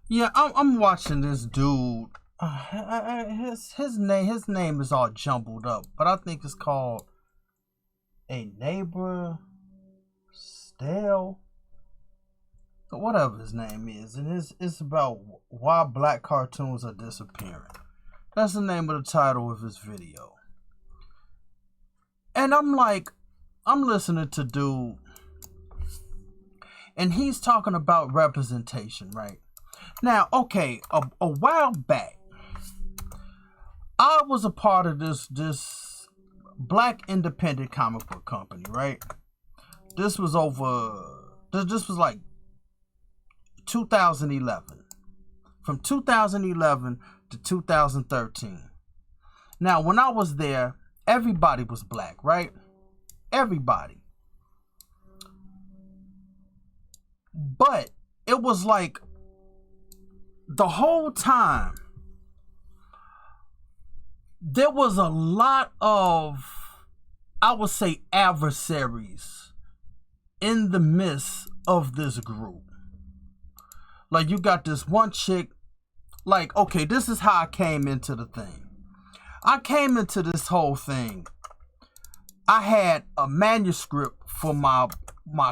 Yeah, I'm watching this dude. His name is all jumbled up, but I think it's called a neighbor stale, whatever his name is, and it's about why black cartoons are disappearing. That's the name of the title of his video. And I'm listening to dude, and he's talking about representation, right? Now, okay, a while back, I was a part of this black independent comic book company, right? This was like 2011. From 2011 to 2013. Now, when I was there, everybody was black, right? Everybody. But it was like the whole time there was a lot of, I would say, adversaries in the midst of this group. Like, you got this one chick, like, okay, this is how I came into the thing. I came into this whole thing. I had a manuscript for my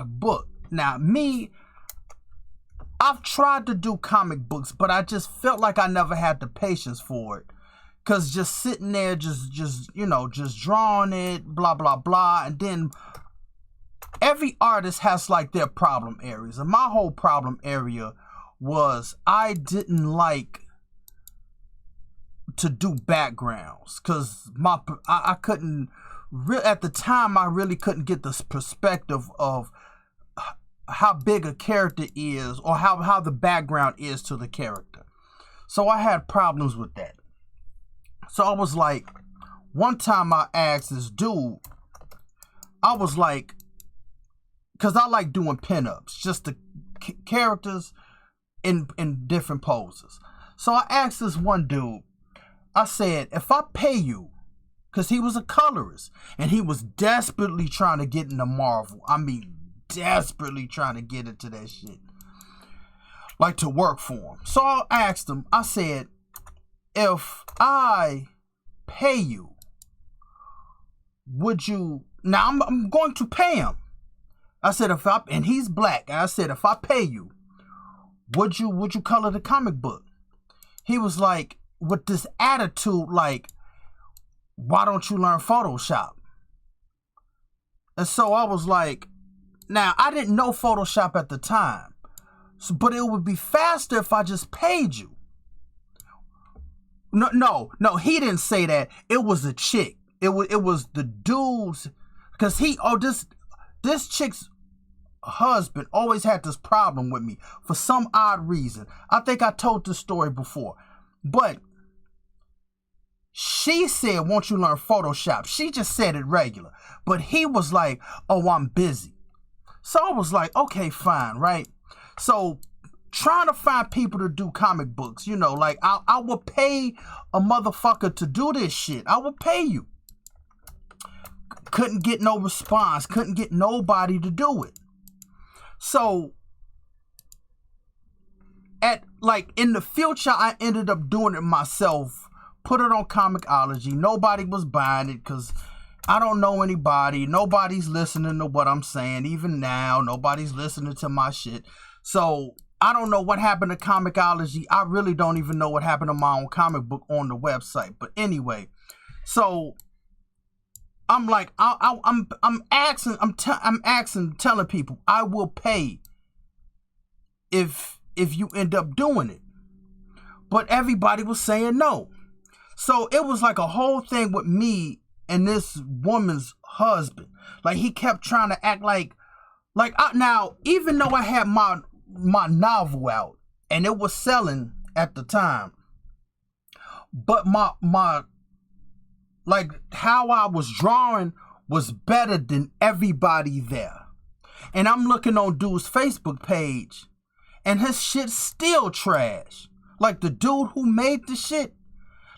book. Now, I've tried to do comic books, but I just felt like I never had the patience for it. Cause just sitting there, just drawing it, blah, blah, blah. And then every artist has like their problem areas. And my whole problem area was I didn't like to do backgrounds. Cause I couldn't, at the time, I really couldn't get this perspective of how big a character is or how the background is to the character. So I had problems with that. So I was like, one time I asked this dude, I was like, because I like doing pinups, just the characters in different poses. So I asked this one dude, I said, if I pay you, because he was a colorist, and he was desperately trying to get into Marvel. I mean, desperately trying to get into that shit. Like, to work for him. So I asked him, I said, if I pay you, would you, now I'm going to pay him. I said, and he's black, and I said, if I pay you, would you color the comic book? He was like, with this attitude, like, why don't you learn Photoshop? And so I was like, now I didn't know Photoshop at the time, but it would be faster if I just paid you. No, he didn't say that. It was a chick. It was the dudes, because this chick's husband always had this problem with me for some odd reason. I think I told this story before, but she said, won't you learn Photoshop? She just said it regular, but he was like, oh, I'm busy. So I was like, okay, fine, right? So trying to find people to do comic books, like I would pay a motherfucker to do this shit. I would pay you. Couldn't get no response. Couldn't get nobody to do it. So in the future, I ended up doing it myself. Put it on Comixology. Nobody was buying it because I don't know anybody. Nobody's listening to what I'm saying. Even now, nobody's listening to my shit. So I don't know what happened to Comixology. I really don't even know what happened to my own comic book on the website. But anyway, so I'm like, I'm telling people I will pay if you end up doing it. But everybody was saying no. So it was like a whole thing with me and this woman's husband. Like, he kept trying to act like now, even though I had my novel out and it was selling at the time, but my like how I was drawing was better than everybody there. And I'm looking on dude's Facebook page and his shit's still trash. Like, the dude who made the shit,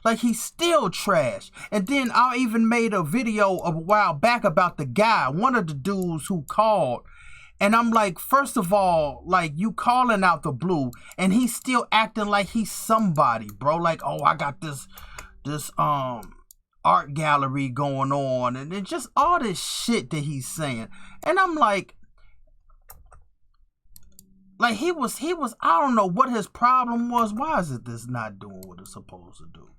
like, he's still trash. And then I even made a video a while back about the guy, one of the dudes who called And I'm like, first of all, like, you calling out the blue, and he's still acting like he's somebody, bro. Like, oh, I got this art gallery going on, and it's just all this shit that he's saying. And I'm like he was I don't know what his problem was. Why is it this not doing what it's supposed to do?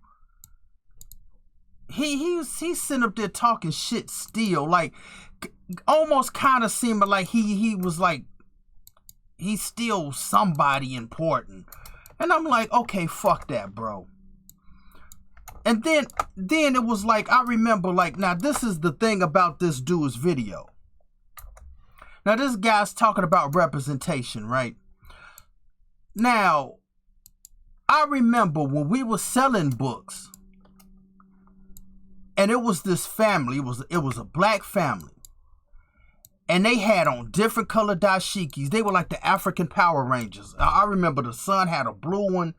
He's sitting up there talking shit still, like almost kind of seeming like he was like he's still somebody important. And I'm like, okay, fuck that, bro. And then it was like, I remember, like, now this is the thing about this dude's video. Now this guy's talking about representation, right? Now, I remember when we were selling books, and it was this family, it was a black family, and they had on different colored dashikis. They were like the African Power Rangers. I remember the son had a blue one.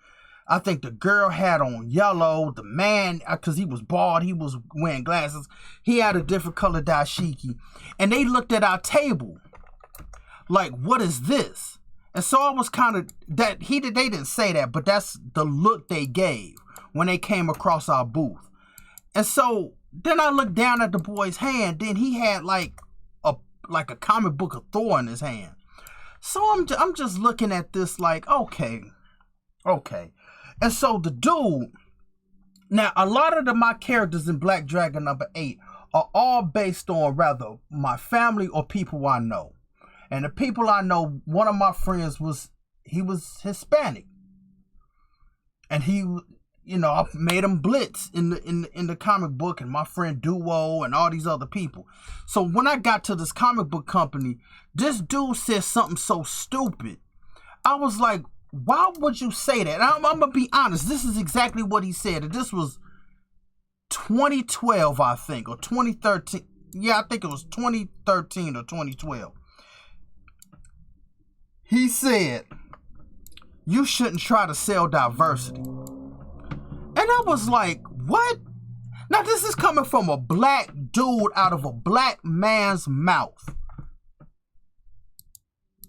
I think the girl had on yellow. The man, because he was bald, he was wearing glasses, he had a different colored dashiki. And they looked at our table like, what is this? And so I was kind of, they didn't say that, but that's the look they gave when they came across our booth. And so then I looked down at the boy's hand. Then he had like a comic book of Thor in his hand. So I'm just looking at this like, okay. And so the dude, now a lot of my characters in Black Dragon #8 are all based on rather my family or people I know. And the people I know, one of my friends was Hispanic. And he, you know, I made him Blitz in the comic book, and my friend Duo and all these other people. So when I got to this comic book company, this dude said something so stupid. I was like, why would you say that? I'm going to be honest. This is exactly what he said. And this was 2012, I think, or 2013. Yeah, I think it was 2013 or 2012. He said, you shouldn't try to sell diversity. And I was like, what? Now, this is coming from a black dude out of a black man's mouth.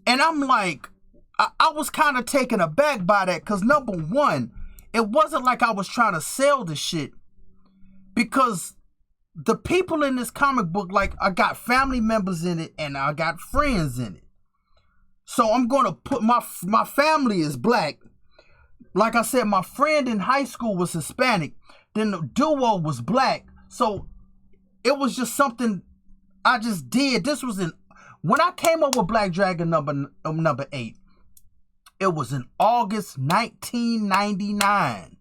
And I'm like, I was kind of taken aback by that, because number one, it wasn't like I was trying to sell the shit, because the people in this comic book, like, I got family members in it and I got friends in it. So I'm going to put my family is black. Like I said, my friend in high school was Hispanic. Then the duo was black. So it was just something I just did. This was when I came up with Black Dragon number 8. It was in August 1999.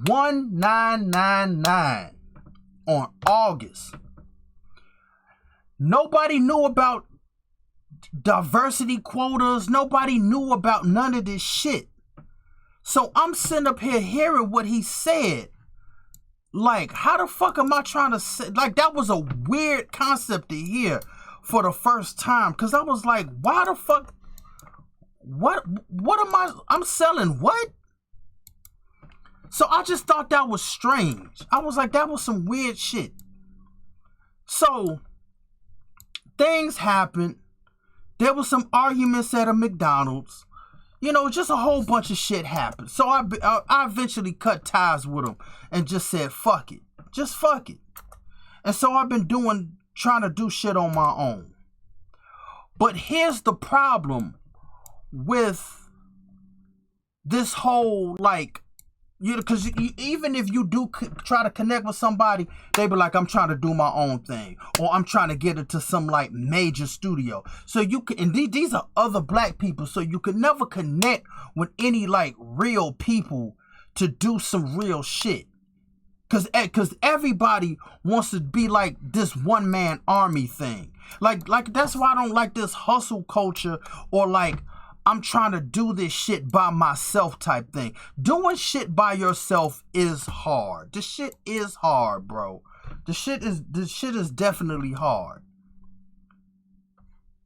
1999. On August. Nobody knew about diversity quotas. Nobody knew about none of this shit. So I'm sitting up here hearing what he said. Like, how the fuck am I trying to say? Like, that was a weird concept to hear for the first time. Because I was like, why the fuck? What am I'm selling what? So I just thought that was strange. I was like, that was some weird shit. So things happened. There was some arguments at a McDonald's. You know, just a whole bunch of shit happened. So I eventually cut ties with him and just said, fuck it. Just fuck it. And so I've been trying to do shit on my own. But here's the problem with this whole, like, because even if you do try to connect with somebody, they be like, I'm trying to do my own thing, or I'm trying to get into some like major studio. So you can, and these are other black people, so you can never connect with any like real people to do some real shit. Because everybody wants to be like this one man army thing. Like that's why I don't like this hustle culture, or like, I'm trying to do this shit by myself type thing. Doing shit by yourself is hard. This shit is hard, bro. This shit is definitely hard.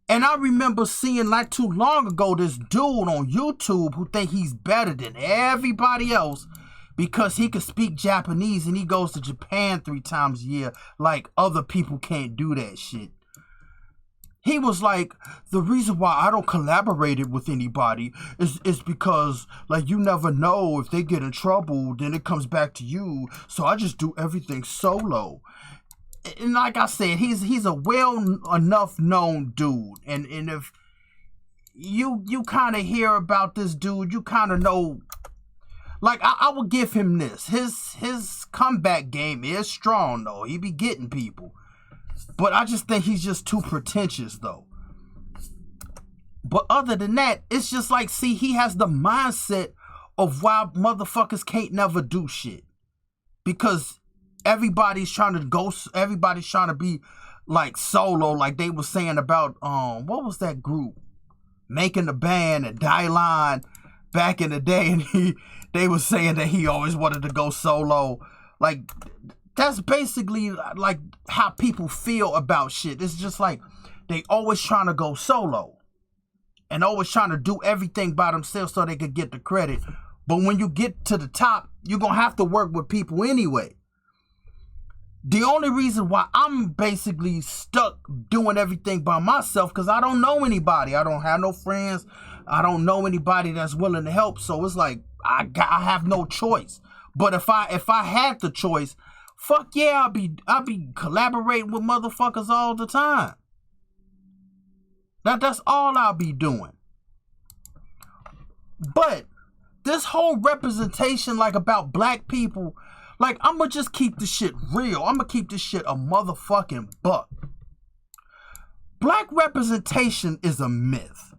And I remember seeing not too long ago this dude on YouTube who think he's better than everybody else because he could speak Japanese and he goes to Japan 3 times a year, like other people can't do that shit. He was like, the reason why I don't collaborate with anybody is because, like, you never know if they get in trouble, then it comes back to you. So I just do everything solo. And like I said, he's a well enough known dude. And if you kind of hear about this dude, you kind of know. Like, I would give him this. His comeback game is strong, though. He be getting people. But I just think he's just too pretentious, though. But other than that, it's just like, see, he has the mindset of why motherfuckers can't never do shit. Because everybody's trying to be like solo, like they were saying about, what was that group? Making the Band and Dylan back in the day, and they were saying that he always wanted to go solo. Like, that's basically like how people feel about shit. It's just like they always trying to go solo and always trying to do everything by themselves so they could get the credit. But when you get to the top, you're going to have to work with people anyway. The only reason why I'm basically stuck doing everything by myself, because I don't know anybody. I don't have no friends. I don't know anybody that's willing to help. So it's like I have no choice. But if I had the choice, fuck yeah, I'll be collaborating with motherfuckers all the time. That's all I'll be doing. But this whole representation, like, about black people, like, I'm gonna just keep this shit real. I'm gonna keep this shit a motherfucking buck. Black representation is a myth.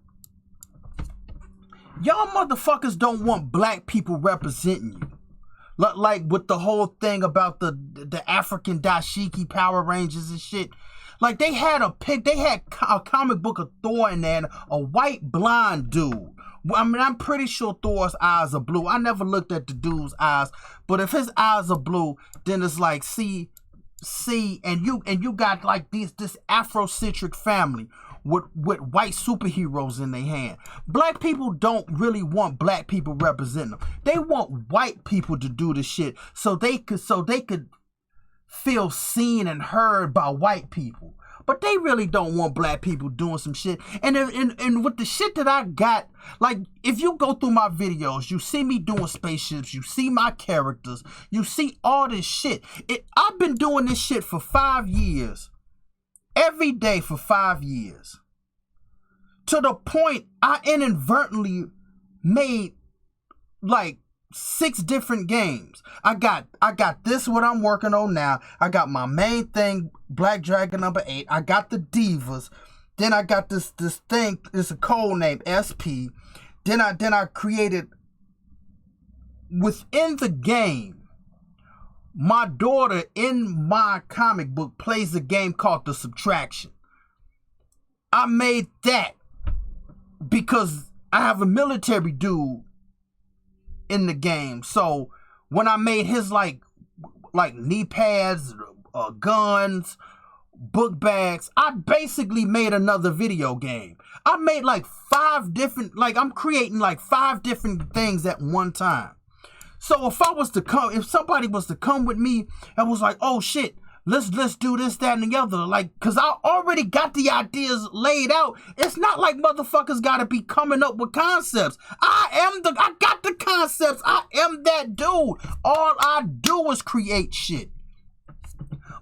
Y'all motherfuckers don't want black people representing you. Like with the whole thing about the African dashiki Power Rangers and shit. Like, they had a comic book of Thor in there, and a white blonde dude. I mean, I'm pretty sure Thor's eyes are blue. I never looked at the dude's eyes, but if his eyes are blue, then it's like, see, and you got like this Afrocentric family with white superheroes in their hand. Black people don't really want black people representing them. They want white people to do the shit so they could feel seen and heard by white people. But they really don't want black people doing some shit. And with the shit that I got, like, if you go through my videos, you see me doing spaceships, you see my characters, you see all this shit. I've been doing this shit for 5 years. Every day for 5 years. To the point I inadvertently made like 6 different games. I got this, what I'm working on now. I got my main thing, Black Dragon number 8. I got the Divas. Then I got this thing, it's a code name, SP. Then I created, within the game, my daughter in my comic book plays a game called The Subtraction. I made that because I have a military dude in the game. So when I made his like knee pads, guns, book bags, I basically made another video game. I made like 5 different, like, I'm creating like 5 different things at one time. So if somebody was to come with me and was like, oh shit, let's do this, that, and the other, like, cause I already got the ideas laid out. It's not like motherfuckers gotta be coming up with concepts. I got the concepts. I am that dude. All I do is create shit.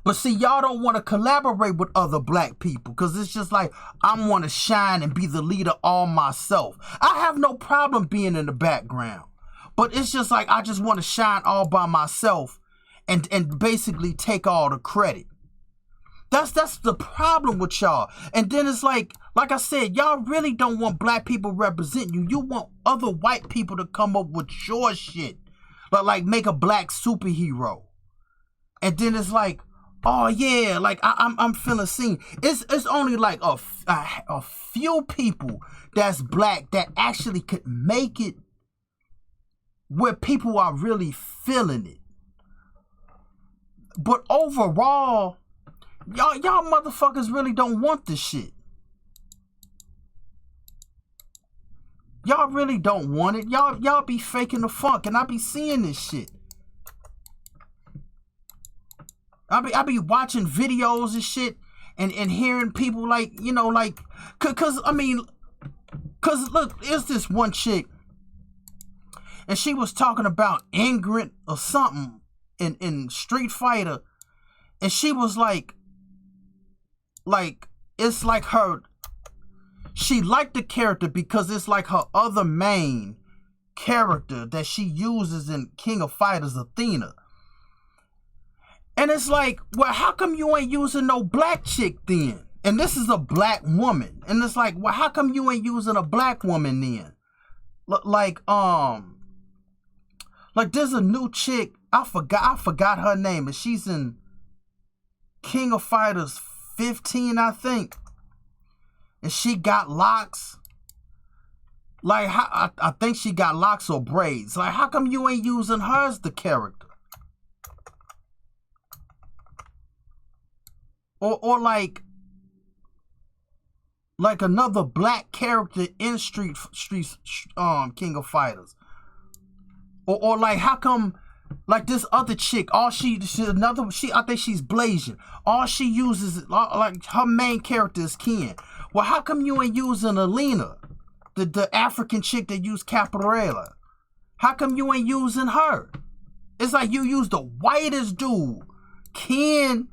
But see, y'all don't want to collaborate with other black people because it's just like, I want to shine and be the leader all myself. I have no problem being in the background. But it's just like, I just want to shine all by myself and basically take all the credit. That's the problem with y'all. And then it's like I said, y'all really don't want black people representing you. You want other white people to come up with your shit. Like make a black superhero. And then it's like, oh yeah, like I'm feeling seen. It's only like a few people that's black that actually could make it where people are really feeling it. But overall, y'all motherfuckers really don't want this shit. Y'all really don't want it. Y'all be faking the funk, and I be seeing this shit. I be watching videos and shit, and hearing people like, you know, like, cause look, it's this one chick, and she was talking about Ingrid or something in Street Fighter, and she was like it's like her, she liked the character because it's like her other main character that she uses in King of Fighters, Athena. And it's like, well, how come you ain't using no black chick then? And this is a black woman. And it's like, well, how come you ain't using a black woman then? Like there's a new chick, I forgot her name, and she's in King of Fighters 15, I think. And she got locks. Like, I think she got locks or braids. Like, how come you ain't using her as the character? Or like another black character in King of Fighters. Or like, how come, like this other chick, I think she's Blasian. All she uses, like her main character is Ken. Well, how come you ain't using Alina, the African chick that used Capoeira? How come you ain't using her? It's like you use the whitest dude, Ken.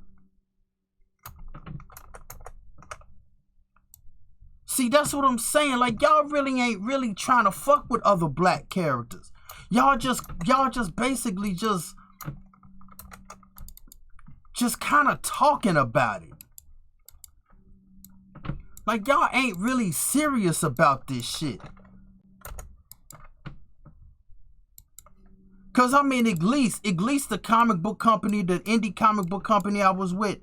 See, that's what I'm saying. Like, y'all really ain't really trying to fuck with other black characters. Y'all just basically just kind of talking about it. Like, y'all ain't really serious about this shit. Cause I mean, at least the comic book company, the indie comic book company I was with,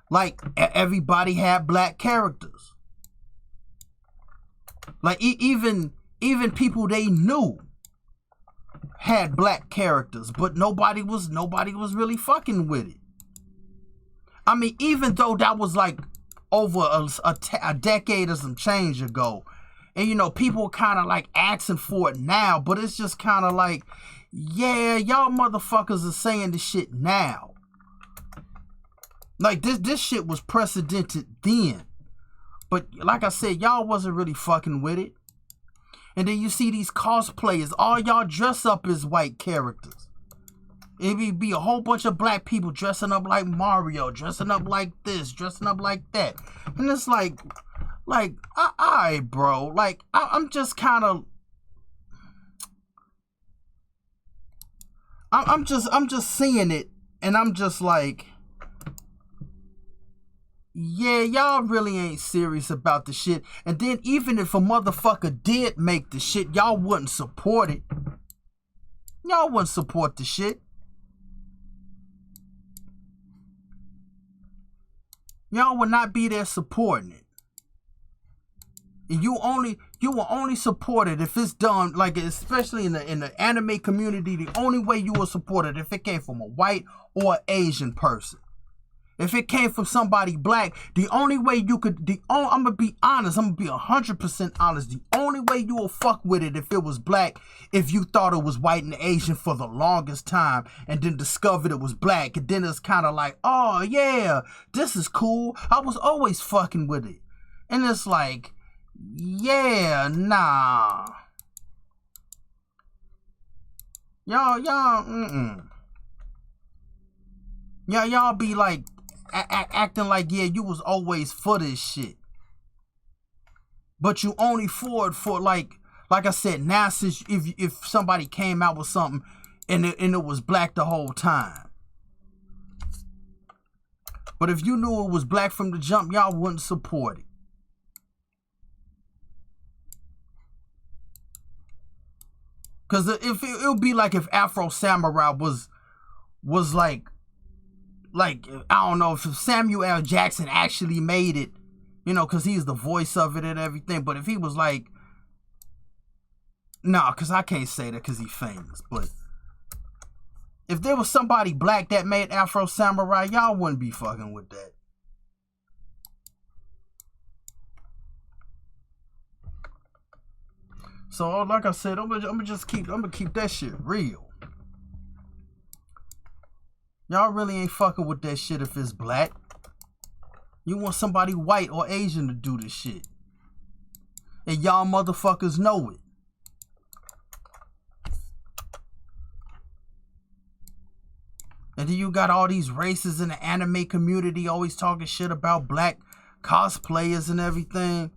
like, everybody had black characters. Like, even people they knew had black characters, but nobody was really fucking with it. I mean, even though that was like over a decade or some change ago, and you know, people kind of like asking for it now, but it's just kind of like, yeah, y'all motherfuckers are saying this shit now. Like, this shit was precedented then. But like I said, y'all wasn't really fucking with it. And then you see these cosplayers, all y'all dress up as white characters. It'd be a whole bunch of black people dressing up like Mario, dressing up like this, dressing up like that. And it's like, alright, bro. Like, I'm just kind of, I'm just seeing it, and I'm just like, yeah, y'all really ain't serious about the shit. And then even if a motherfucker did make the shit, y'all wouldn't support it. Y'all wouldn't support the shit. Y'all would not be there supporting it. And you will only support it if it's done, like, especially in the anime community, the only way you will support it if it came from a white or Asian person. If it came from somebody black, the only way you could, I'm going to be honest, I'm going to be 100% honest, the only way you will fuck with it if it was black, if you thought it was white and Asian for the longest time, and then discovered it was black, and then it's kind of like, oh yeah, this is cool, I was always fucking with it. And it's like, yeah, nah. Y'all be like, acting like, yeah, you was always for this shit. But you only for it for, like I said, now since if somebody came out with something and it was black the whole time. But if you knew it was black from the jump, y'all wouldn't support it. Cause if it would be like if Afro Samurai was like, I don't know, if Samuel L. Jackson actually made it, you know, because he's the voice of it and everything. But if he was like, nah, because I can't say that because he's famous. But if there was somebody black that made Afro Samurai, y'all wouldn't be fucking with that. So, like I said, I'm gonna keep that shit real. Y'all really ain't fucking with that shit if it's black. You want somebody white or Asian to do this shit. And y'all motherfuckers know it. And then you got all these races in the anime community always talking shit about black cosplayers and everything.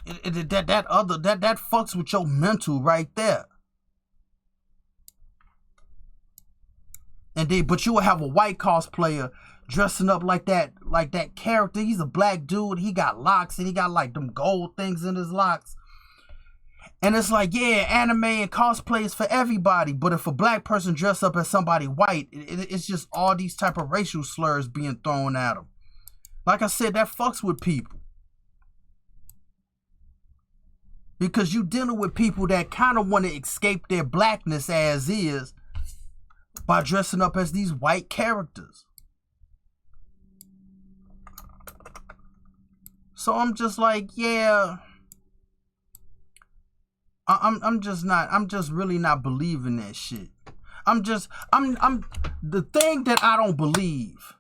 That fucks with your mental right there. And but you will have a white cosplayer dressing up like that character. He's a black dude. He got locks and he got like them gold things in his locks. And it's like, yeah, anime and cosplay is for everybody. But if a black person dress up as somebody white, it's just all these type of racial slurs being thrown at them. Like I said, that fucks with people. Because you dealing with people that kind of want to escape their blackness as is by dressing up as these white characters. So I'm just like, yeah, I'm just really not believing that shit. The thing that I don't believe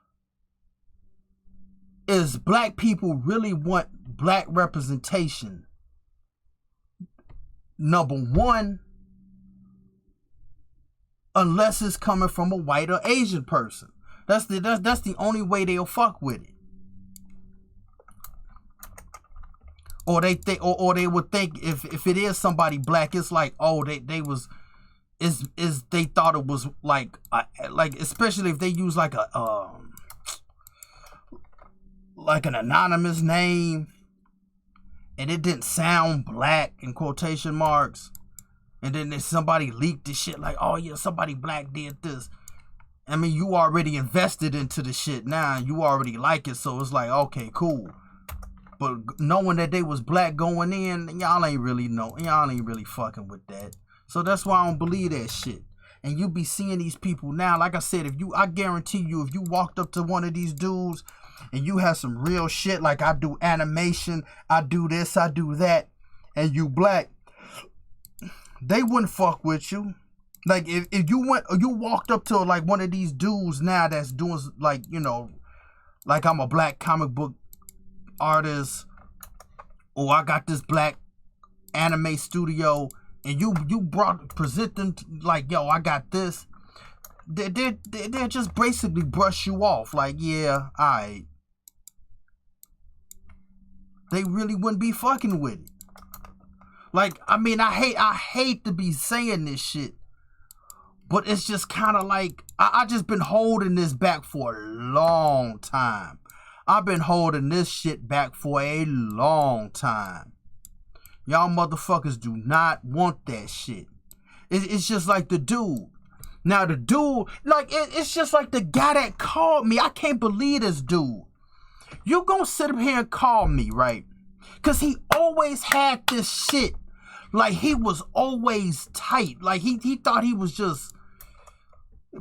is black people really want black representation. Number one, unless it's coming from a white or Asian person. That's the only way they'll fuck with it. Or they would think if it is somebody black, it's like, oh, they thought it was like especially if they use like an anonymous name and it didn't sound black in quotation marks, and then somebody leaked the shit like, oh yeah, somebody black did this. I mean, you already invested into the shit now, you already like it, so it's like, okay, cool. But knowing that they was black going in, y'all ain't really fucking with that. So that's why I don't believe that shit. And you be seeing these people now, like I said, I guarantee you, if you walked up to one of these dudes and you have some real shit, like I do animation, I do this, I do that, and you black, they wouldn't fuck with you. Like if you walked up to like one of these dudes now that's doing like, you know, like I'm a black comic book artist, or I got this black anime studio, and you present them like, yo, I got this, they just basically brush you off like, yeah, alright. They really wouldn't be fucking with it. Like, I mean, I hate to be saying this shit, but it's just kind of like I just been holding this back for a long time. I've been holding this shit back for a long time. Y'all motherfuckers do not want that shit. It's just like the dude. Now the dude, like, it's just like the guy that called me. I can't believe this dude. You gonna sit up here and call me, right? Because he always had this shit. Like, he was always tight. Like, he thought he was just...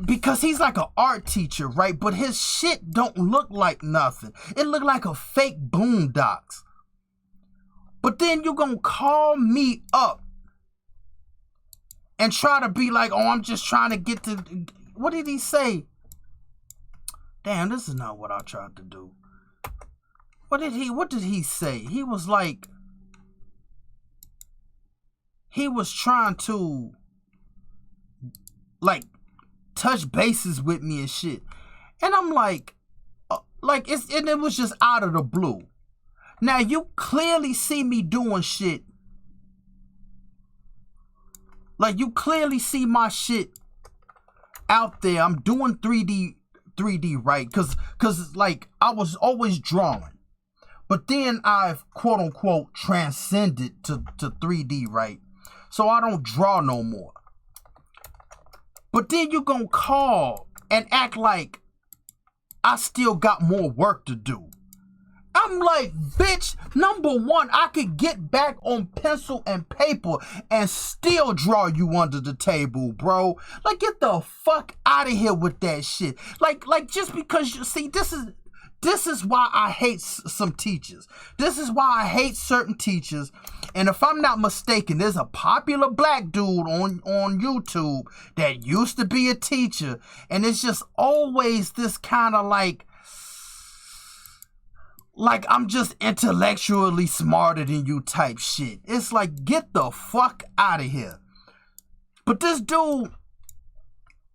Because he's like an art teacher, right? But his shit don't look like nothing. It look like a fake Boondocks. But then you gonna call me up and try to be like, oh, I'm just trying to get to... What did he say? Damn, this is not what I tried to do. What did he say? He was like... He was trying to... like... touch bases with me and shit, and I'm like it was just out of the blue. Now you clearly see me doing shit, like you clearly see my shit out there. I'm doing 3D right, cause like I was always drawing, but then I've quote unquote transcended to 3D right, so I don't draw no more. But then you gonna call and act like I still got more work to do. I'm like, bitch, number one, I could get back on pencil and paper and still draw you under the table, bro. Like, get the fuck out of here with that shit. Like just because you see, this is why I hate some teachers. This is why I hate certain teachers. And if I'm not mistaken, there's a popular black dude on YouTube that used to be a teacher. And it's just always this kind of like, like I'm just intellectually smarter than you type shit. It's like, get the fuck out of here. But this dude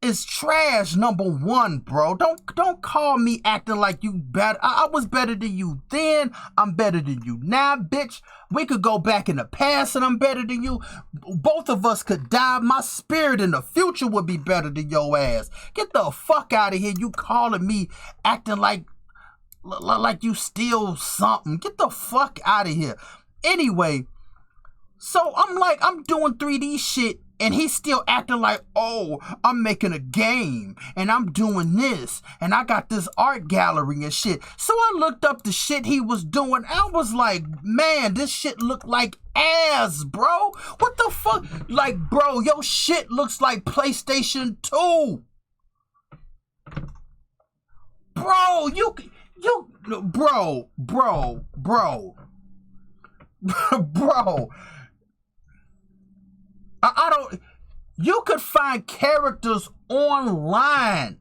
is trash, number one, bro. Don't call me acting like you better. I was better than you then. I'm better than you now, bitch. We could go back in the past and I'm better than you. Both of us could die. My spirit in the future would be better than your ass. Get the fuck out of here. You calling me acting like you steal something. Get the fuck out of here. Anyway, so I'm doing 3D shit and he's still acting like, oh, I'm making a game and I'm doing this and I got this art gallery and shit. So I looked up the shit he was doing. I was like, man, this shit look like ass, bro. What the fuck? Like, bro, your shit looks like PlayStation 2. Bro, bro. I don't. You could find characters online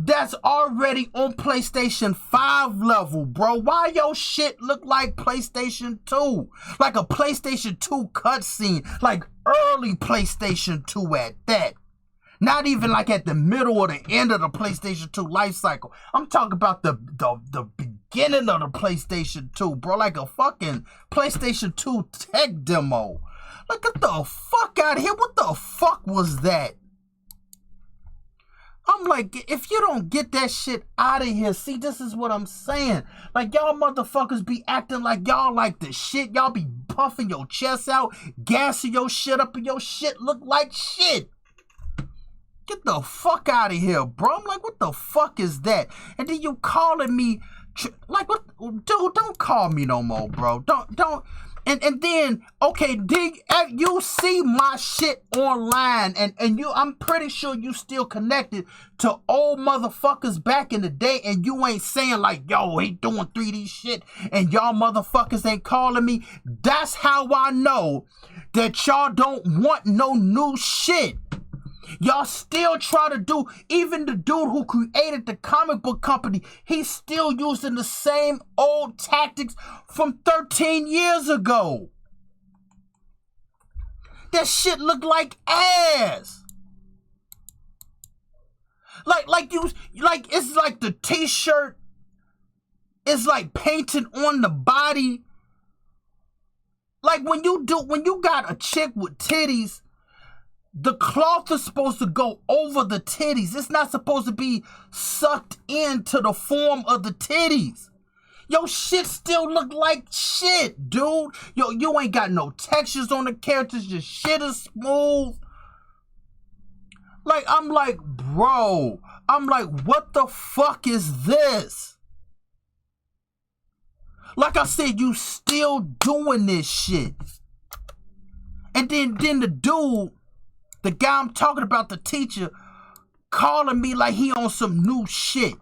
that's already on PlayStation 5 level, bro. Why your shit look like PlayStation 2? Like a PlayStation 2 cutscene, like early PlayStation 2 at that. Not even like at the middle or the end of the PlayStation 2 life cycle. I'm talking about the beginning of the PlayStation 2, bro. Like a fucking PlayStation 2 tech demo. Like, get the fuck out of here. What the fuck was that? I'm like, if you don't get that shit out of here, see, this is what I'm saying. Like, y'all motherfuckers be acting like y'all like the shit. Y'all be puffing your chest out, gassing your shit up, and your shit look like shit. Get the fuck out of here, bro. I'm like, what the fuck is that? And then you calling me, like, what? Dude, don't call me no more, bro. Don't. And then, okay, you see my shit online, and I'm pretty sure you still connected to old motherfuckers back in the day, and you ain't saying like, yo, he doing 3D shit, and y'all motherfuckers ain't calling me. That's how I know that y'all don't want no new shit. Y'all still try to do, even the dude who created the comic book company, he's still using the same old tactics from 13 years ago. That shit look like ass. Like it's like the t-shirt is like painted on the body. Like when you got a chick with titties, the cloth is supposed to go over the titties. It's not supposed to be sucked into the form of the titties. Yo, shit still look like shit, dude. Yo, you ain't got no textures on the characters. Your shit is smooth. Like, I'm like, bro. I'm like, what the fuck is this? Like I said, you still doing this shit. And then the dude, the guy I'm talking about, the teacher, calling me like he on some new shit.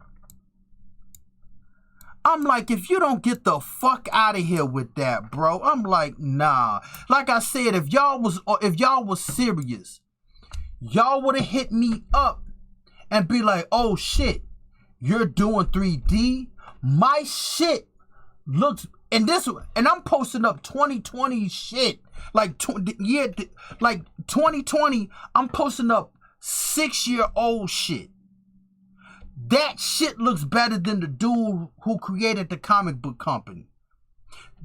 I'm like, if you don't get the fuck out of here with that, bro, I'm like, nah. Like I said, if y'all was serious, y'all would have hit me up and be like, oh shit, you're doing 3D? My shit looks, and I'm posting up 2020 shit. Like 2020, I'm posting up 6-year-old shit. That shit looks better than the dude who created the comic book company.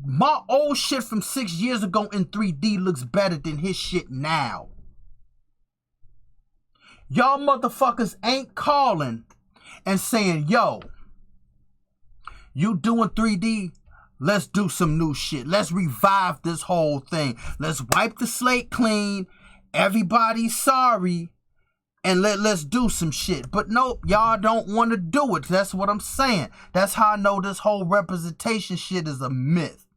My old shit from 6 years ago in 3D looks better than his shit now. Y'all motherfuckers ain't calling and saying, yo, you doing 3D? Let's do some new shit. Let's revive this whole thing. Let's wipe the slate clean. Everybody's sorry. And let's do some shit. But nope, y'all don't want to do it. That's what I'm saying. That's how I know this whole representation shit is a myth.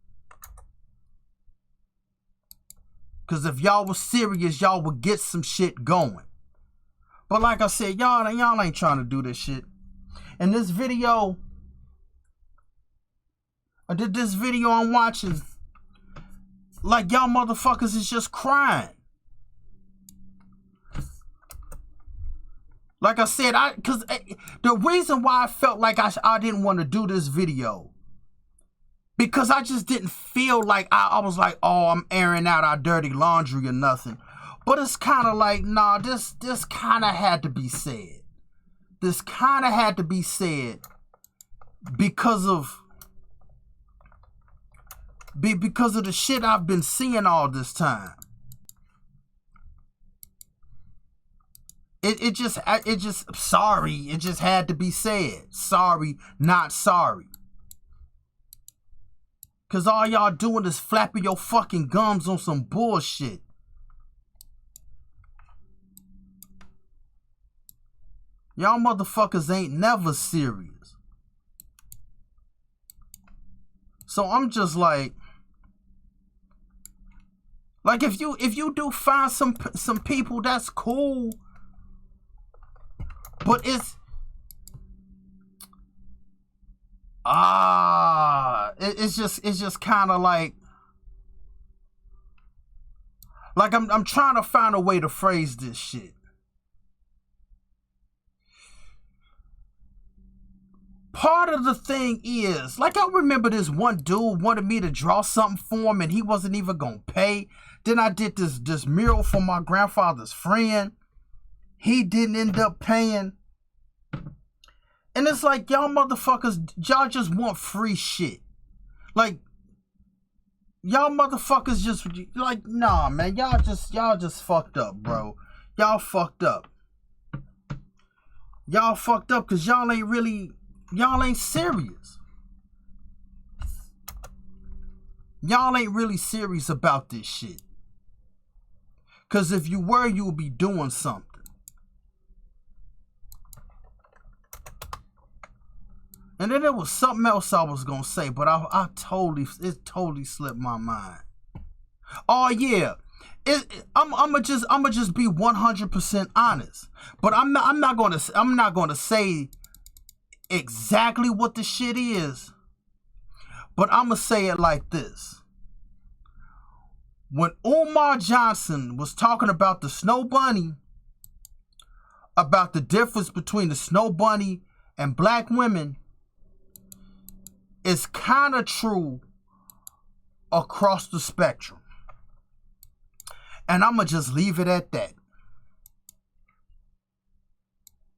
Because if y'all was serious, y'all would get some shit going. But like I said, y'all ain't trying to do this shit. And this video, this video I'm watching, like y'all motherfuckers is just crying. Like I said, because the reason why I felt like I didn't want to do this video because I just didn't feel like I was like, oh, I'm airing out our dirty laundry or nothing. But it's kind of like, nah, this kind of had to be said. This kind of had to be said because of the shit I've been seeing all this time. It just sorry. It just had to be said. Sorry, not sorry. Cause all y'all doing is flapping your fucking gums on some bullshit. Y'all motherfuckers ain't never serious. So I'm just like if you do find some people, that's cool. But it's it's just kind of like I'm trying to find a way to phrase this shit. Part of the thing is, like, I remember this one dude wanted me to draw something for him and he wasn't even gonna pay. Then I did this mural for my grandfather's friend. He didn't end up paying. And it's like, y'all motherfuckers, y'all just want free shit. Like, y'all motherfuckers just, like, nah, man, y'all just fucked up, bro. Y'all fucked up. Y'all fucked up because y'all ain't serious. Y'all ain't really serious about this shit. Because if you were, you would be doing something. And then there was something else I was going to say, but it totally slipped my mind. Oh, yeah. I'm gonna just be 100% honest. But I'm not going to say exactly what the shit is, but I'm gonna say it like this. When Umar Johnson was talking about the snow bunny, about the difference between the snow bunny and black women, it's kind of true across the spectrum. And I'm gonna just leave it at that.